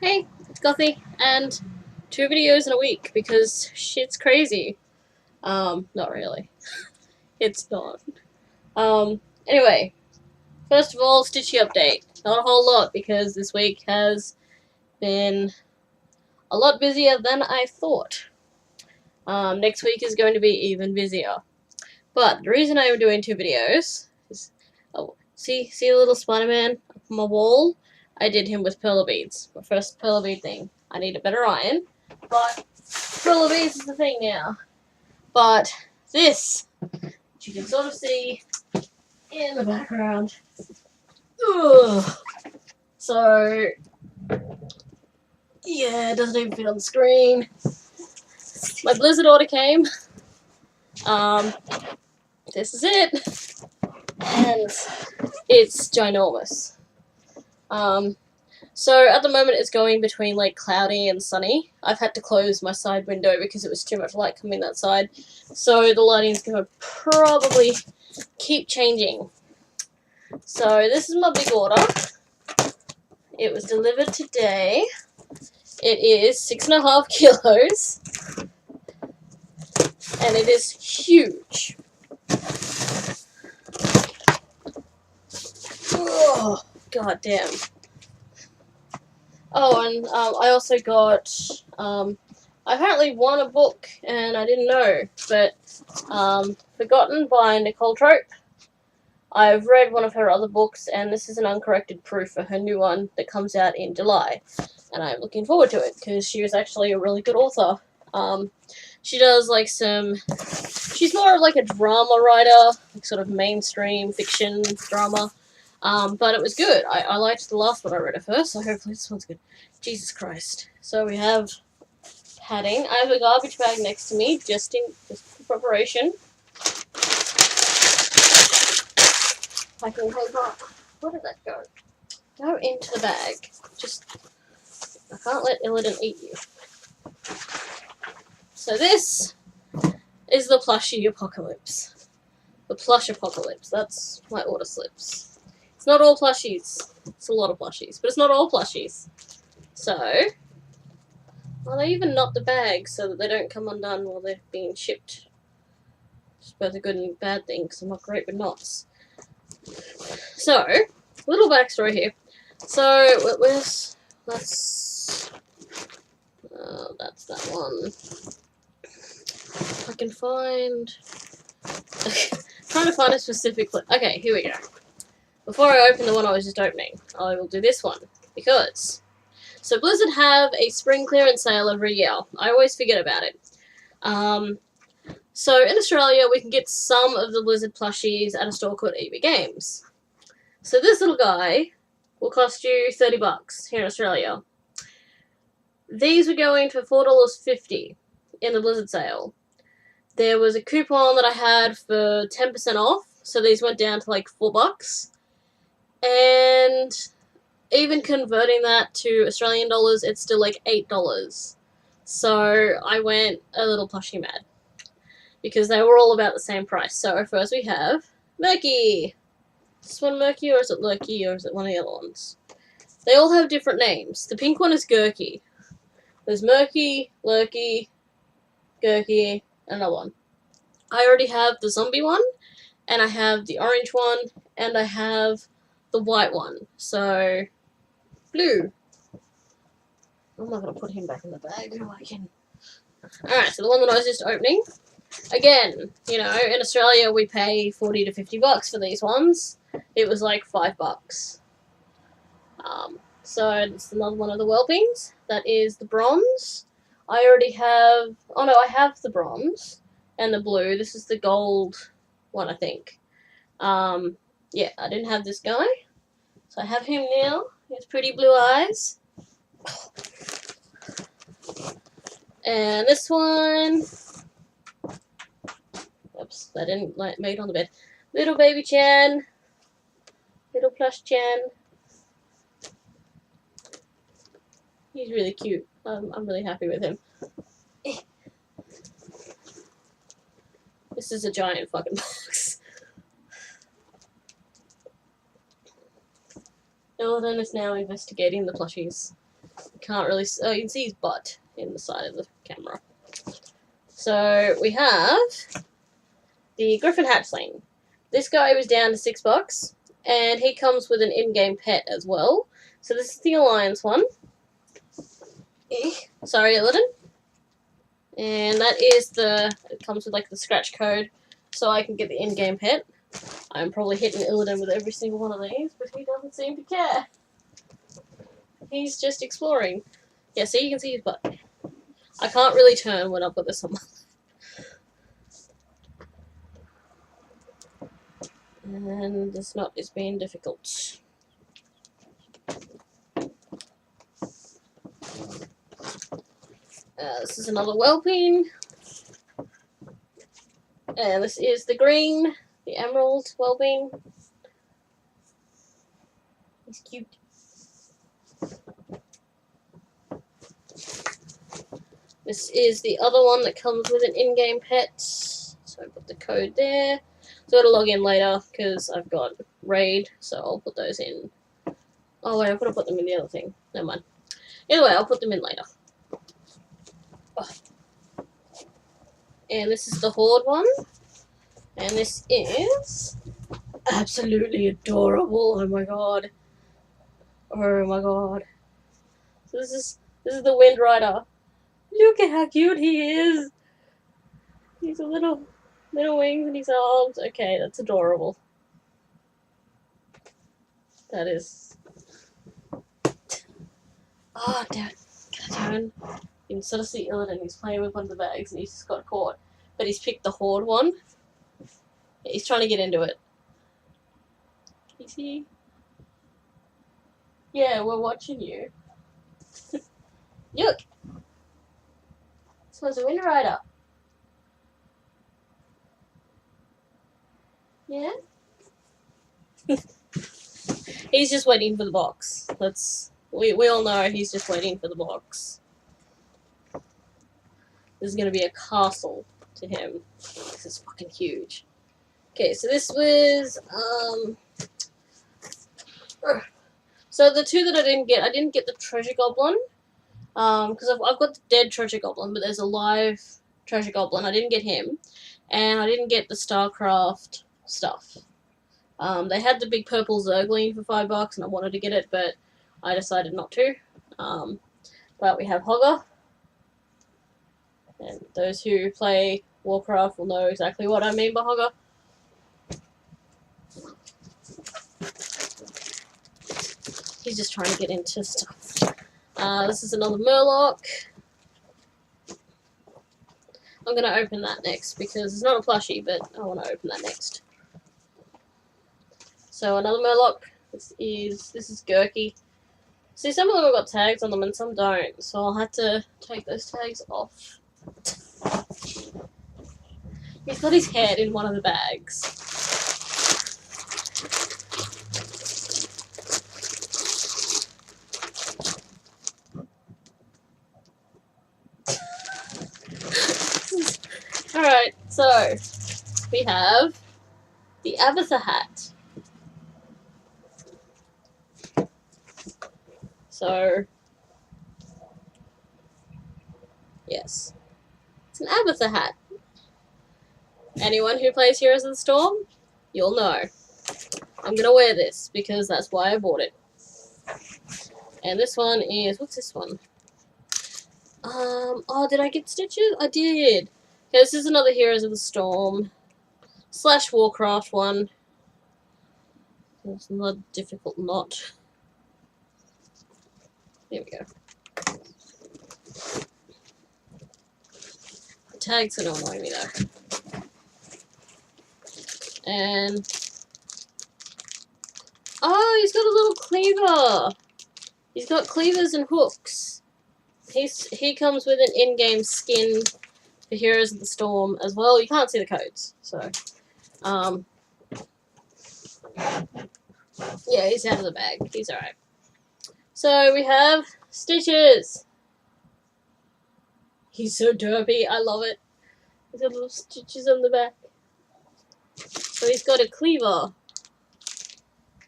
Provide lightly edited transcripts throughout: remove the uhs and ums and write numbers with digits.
Hey, it's Gothy, and 2 videos in a week because shit's crazy. Not really. It's not. Anyway, first of all, Stitchy update. Not a whole lot because this week has been a lot busier than I thought. Next week is going to be even busier. But the reason I'm doing 2 videos is, see a little Spider-Man up on my wall? I did him with perler beads. My first perler bead thing. I need a better iron, but perler beads is the thing now. But this, which you can sort of see in the background. Ugh. So, yeah, it doesn't even fit on the screen. My Blizzard order came. This is it. And it's ginormous. So at the moment it's going between like cloudy and sunny. I've had to close my side window because it was too much light coming that side. So the lighting's going to probably keep changing. So this is my big order. It was delivered today. It is 6.5 kilos. And it is huge. Oh, god damn. Oh, and I also got, I apparently won a book, and I didn't know, but Forgotten by Nicole Trope. I've read one of her other books, and this is an uncorrected proof for her new one that comes out in July, and I'm looking forward to it, because she was actually a really good author. She does, like, she's more of, like, a drama writer, like, sort of mainstream fiction drama. But it was good. I liked the last one I read at first, so hopefully this one's good. Jesus Christ. So we have padding. I have a garbage bag next to me, just for preparation. Packing paper. Where did that go? Go into the bag. I can't let Illidan eat you. So this is the Plush-apocalypse. The Plush-apocalypse. That's my order slips. It's not all plushies. It's a lot of plushies, but it's not all plushies. So, well, they even knot the bags so that they don't come undone while they're being shipped. It's both a good and bad thing, because I'm not great with knots. So, little backstory here. So, that's that one. I can find... trying to find a specific... Okay, here we go. Before I open the one I was just opening, I will do this one, because... So Blizzard have a spring clearance sale every year. I always forget about it. So in Australia, we can get some of the Blizzard plushies at a store called EB Games. So this little guy will cost you $30 here in Australia. These were going for $4.50 in the Blizzard sale. There was a coupon that I had for 10% off, so these went down to like $4. And even converting that to Australian dollars, it's still like $8. So I went a little plushie mad, because they were all about the same price. So first we have Murky. Is this one Murky, or is it Lurky, or is it one of the other ones? They all have different names. The pink one is Gurky. There's Murky, Lurky, Gurky, and another one. I already have the zombie one, and I have the orange one, and I have the white one. So, blue. I'm not going to put him back in the bag. No, I can. Alright, so the one that I was just opening. Again, you know, in Australia we pay $40 to $50 for these ones. It was like $5. So it's another one of the whelpings. That is the bronze. I already have... Oh no, I have the bronze and the blue. This is the gold one, I think. Yeah, I didn't have this guy. So I have him now. He has pretty blue eyes. And this one... Oops, that didn't make it on the bed. Little baby Chan. Little plush Chan. He's really cute. I'm really happy with him. This is a giant fucking box. Illidan is now investigating the plushies. Can't really. Oh, you can see his butt in the side of the camera. So we have the Griffin hatchling. This guy was down to $6, and he comes with an in-game pet as well. So this is the Alliance one. Sorry, Illidan. And that is it comes with like the scratch code, so I can get the in-game pet. I'm probably hitting Illidan with every single one of these, but he doesn't seem to care. He's just exploring. Yeah, see, you can see his butt. I can't really turn when I've got this on. And this knot is being difficult. This is another whelping. And this is the green, the emerald whelping. He's cute. This is the other one that comes with an in-game pet. So I put the code there. So I've got to log in later because I've got raid, so I'll put those in. Oh wait, I've got to put them in the other thing. Never mind. Either way, I'll put them in later. Oh. And this is the Horde one. And this is absolutely adorable. Oh my god. Oh my god. So this is the Wind Rider. Look at how cute he is. He's a little wings in his arms. Okay, that's adorable. That is. Oh, damn. Can I turn? You can sort of see Illidan. He's playing with one of the bags and he's just got caught. But he's picked the Horde one. He's trying to get into it. Can you see? Yeah, we're watching you. Look! This one's a Wind Rider. Yeah? He's just waiting for the box. We all know he's just waiting for the box. This is gonna be a castle to him. This is fucking huge. Okay, so this was so the two that I didn't get the treasure goblin. Because I've got the dead treasure goblin, but there's a live treasure goblin. I didn't get him, and I didn't get the StarCraft stuff. They had the big purple Zergling for $5, and I wanted to get it, but I decided not to. But we have Hogger, and those who play Warcraft will know exactly what I mean by Hogger. He's just trying to get into stuff. This is another Murloc. I'm going to open that next because it's not a plushie, but I want to open that next. So another Murloc. This is Gurky. See, some of them have got tags on them and some don't, so I'll have to take those tags off. He's got his head in one of the bags. Alright, so we have the Abatha hat. So, yes, it's an Abatha hat. Anyone who plays Heroes of the Storm, you'll know. I'm gonna wear this because that's why I bought it. And this one is, what's this one? Oh, did I get stitches? I did. Okay, this is another Heroes of the Storm / Warcraft one. It's not a difficult knot. There we go. The tag's gonna annoy me though. And oh, he's got a little cleaver. He's got cleavers and hooks. He comes with an in-game skin for Heroes of the Storm as well. You can't see the codes, so yeah, he's out of the bag. He's alright. So we have Stitches. He's so derpy. I love it. He's got little stitches on the back. So he's got a cleaver.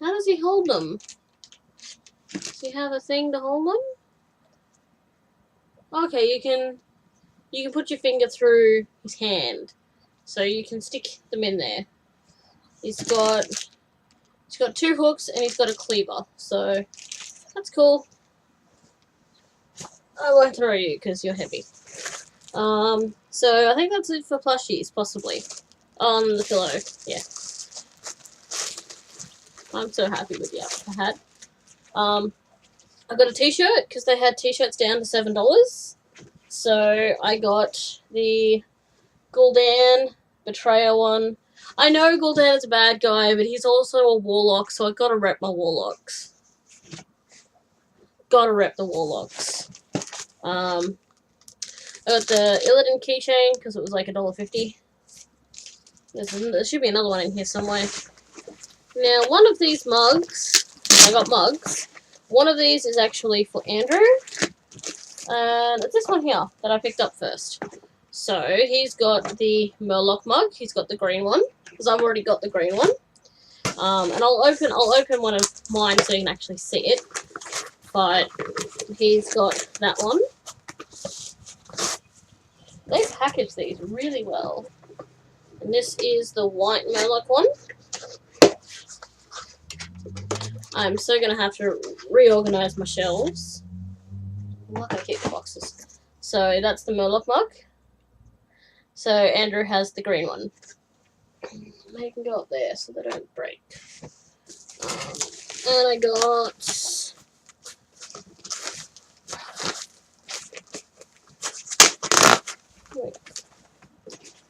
How does he hold them? Does he have a thing to hold them? Okay, you can put your finger through his hand, so you can stick them in there. He's got 2 hooks and he's got a cleaver, so that's cool. I won't throw you because you're heavy. So I think that's it for plushies, possibly. On the pillow, yeah. I'm so happy with the outfit I had. I got a t-shirt because they had t-shirts down to $7. So I got the Gul'dan Betrayer one. I know Gul'dan is a bad guy, but he's also a warlock, so I gotta rep my warlocks. Gotta rep the warlocks. I got the Illidan keychain because it was like $1.50. There should be another one in here somewhere. Now, one of these mugs, I got mugs. One of these is actually for Andrew. And it's this one here that I picked up first. So, he's got the Murloc mug. He's got the green one, because I've already got the green one. And I'll open one of mine so you can actually see it. But he's got that one. They package these really well. And this is the white Murloc one. I'm so going to have to reorganize my shelves. I'm not going to keep the boxes. So that's the Murloc mug. So Andrew has the green one. They can go up there so they don't break. And I got...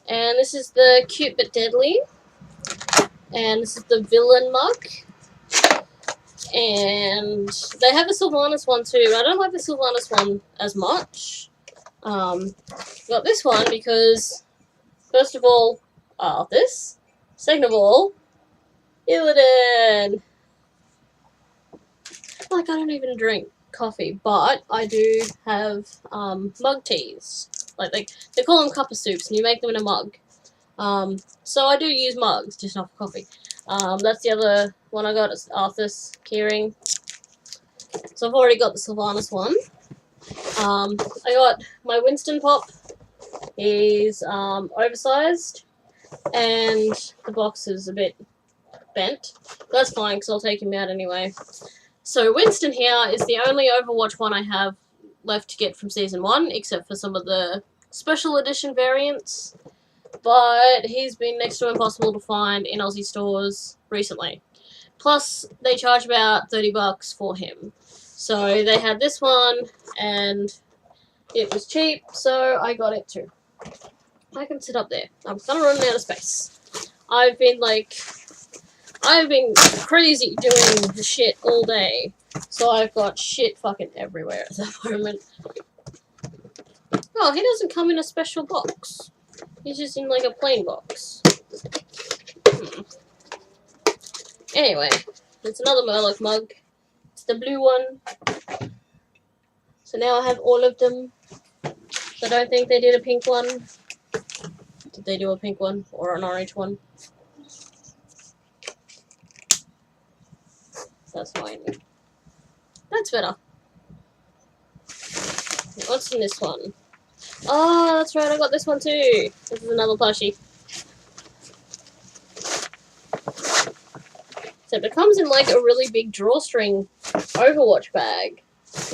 And this is the Cute But Deadly. And this is the Villain mug. And they have a Sylvanas one too. I don't like the Sylvanas one as much. Got this one because, first of all, this. Second of all, Illidan. Like, I don't even drink coffee, but I do have mug teas. Like, they call them cuppa soups, and you make them in a mug. So I do use mugs, just not for coffee. That's the other one I got, is Arthur's keyring. So I've already got the Sylvanas one. I got my Winston Pop. He's oversized, and the box is a bit bent. That's fine, because I'll take him out anyway. So Winston here is the only Overwatch one I have left to get from Season 1, except for some of the special edition variants. But he's been next to impossible to find in Aussie stores recently. Plus, they charge about $30 for him. So they had this one, and it was cheap, so I got it too. I can sit up there. I'm kind of running out of space. I've been crazy doing the shit all day, so I've got shit fucking everywhere at the moment. Oh, he doesn't come in a special box. He's just in like a plain box. Anyway, it's another Murloc mug. It's the blue one. So now I have all of them. I don't think they did a pink one. Did they do a pink one or an orange one? That's fine. That's better. What's in this one? Oh, that's right, I got this one too. This is another plushie. Except it comes in like a really big drawstring Overwatch bag,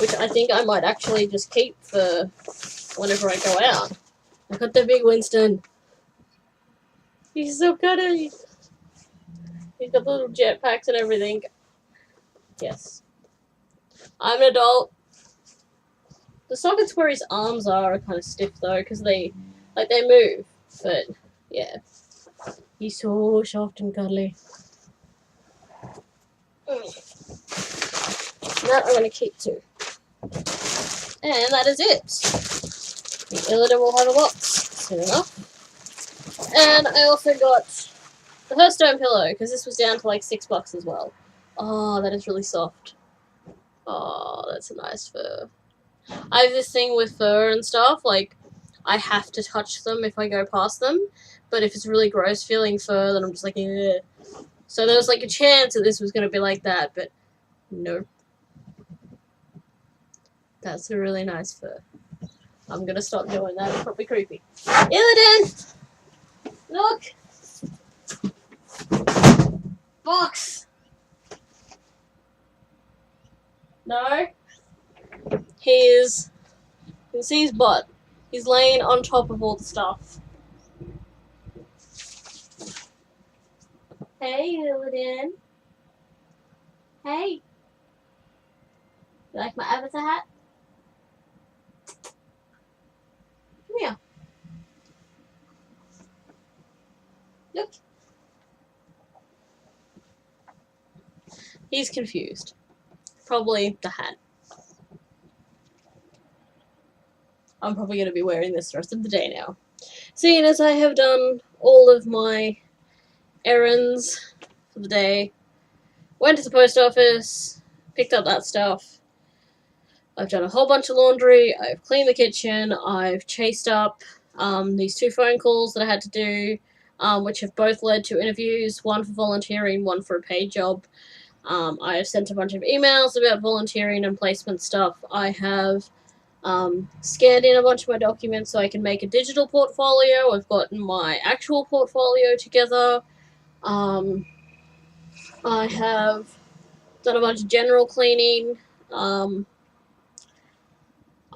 which I think I might actually just keep for whenever I go out. I got the big Winston. He's so cuddly. He's got little jetpacks and everything. Yes. I'm an adult. The sockets where his arms are kind of stiff though, because they move. But yeah, he's so soft and cuddly. That I'm gonna keep too. And that is it. The Illidan will have a box soon enough. And I also got the Hearthstone pillow, because this was down to like $6 as well. Oh, that is really soft. Oh, that's a nice fur. I have this thing with fur and stuff, like, I have to touch them if I go past them, but if it's really gross feeling fur, then I'm just like, eh. So there was like a chance that this was going to be like that, but no. That's a really nice fur. I'm gonna stop doing that. It's probably creepy. Illidan! Look! Box! No? He is... You can see his butt. He's laying on top of all the stuff. Hey, Illidan. Hey. You like my avatar hat? Come here. Look. He's confused. Probably the hat. I'm probably going to be wearing this the rest of the day now. Seeing as I have done all of my errands for the day, went to the post office, picked up that stuff. I've done a whole bunch of laundry, I've cleaned the kitchen, I've chased up these 2 phone calls that I had to do, which have both led to interviews, one for volunteering, one for a paid job. I have sent a bunch of emails about volunteering and placement stuff. I have scanned in a bunch of my documents so I can make a digital portfolio. I've gotten my actual portfolio together. I have done a bunch of general cleaning.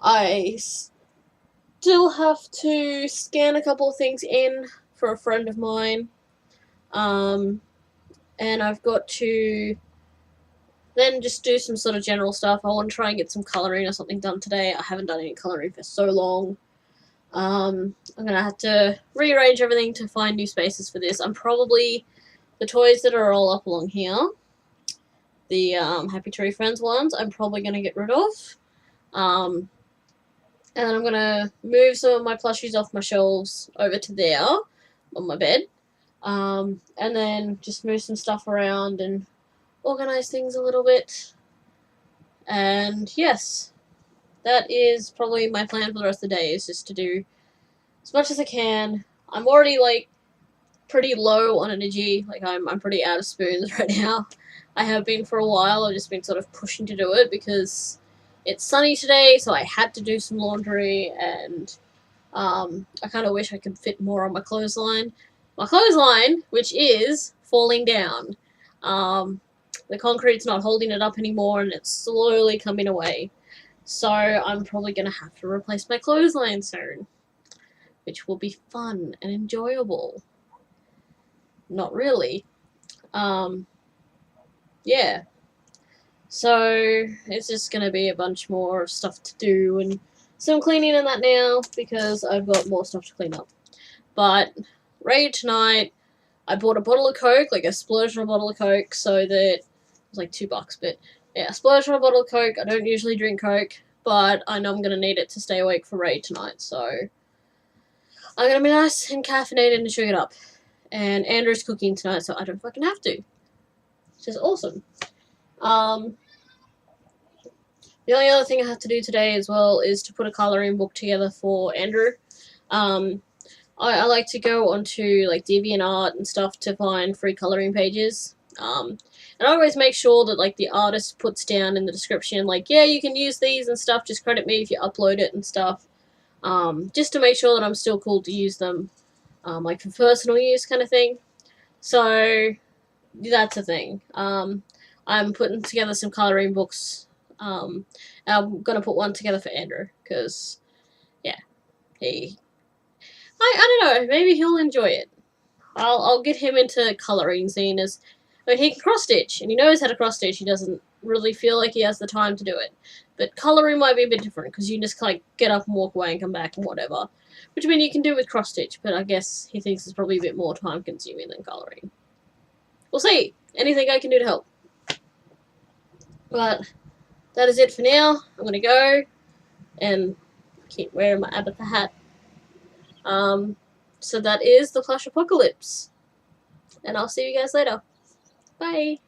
I still have to scan a couple of things in for a friend of mine. And I've got to then just do some sort of general stuff. I want to try and get some colouring or something done today. I haven't done any colouring for so long. I'm going to have to rearrange everything to find new spaces for this. I'm probably... The toys that are all up along here, the Happy Tree Friends ones, I'm probably going to get rid of. And then I'm going to move some of my plushies off my shelves over to there on my bed. And then just move some stuff around and organize things a little bit. And yes, that is probably my plan for the rest of the day, is just to do as much as I can. I'm already, like, pretty low on energy. Like, I'm pretty out of spoons right now. I have been for a while. I've just been sort of pushing to do it because it's sunny today, so I had to do some laundry, and I kind of wish I could fit more on my clothesline. My clothesline, which is falling down. The concrete's not holding it up anymore, and it's slowly coming away. So I'm probably going to have to replace my clothesline soon, which will be fun and enjoyable. Not really. Yeah. So it's just going to be a bunch more stuff to do, and some cleaning and that now, because I've got more stuff to clean up. But right tonight, I bought a bottle of Coke, like a splurge on a bottle of Coke, so that it was like $2, but yeah, a splurge on a bottle of Coke. I don't usually drink Coke, but I know I'm going to need it to stay awake for raid tonight, so I'm going to be nice and caffeinated and sugared up. And Andrew's cooking tonight, so I don't fucking have to. Which is awesome. The only other thing I have to do today as well is to put a colouring book together for Andrew. I like to go onto like DeviantArt and stuff to find free colouring pages. And I always make sure that like the artist puts down in the description, like, yeah, you can use these and stuff, just credit me if you upload it and stuff. Just to make sure that I'm still cool to use them. Like for personal use kind of thing. So that's a thing. I'm putting together some colouring books. I'm gonna put one together for Andrew, because yeah, I don't know, maybe he'll enjoy it. I'll get him into colouring, seeing as he can cross stitch and he knows how to cross stitch. He doesn't really feel like he has the time to do it, but colouring might be a bit different because you just like get up and walk away and come back and whatever. Which I mean you can do with cross stitch, but I guess he thinks it's probably a bit more time consuming than colouring. We'll see. Anything I can do to help. But that is it for now. I'm gonna go and keep wearing my avatar hat. So that is the Plush-apocalypse. And I'll see you guys later. Bye.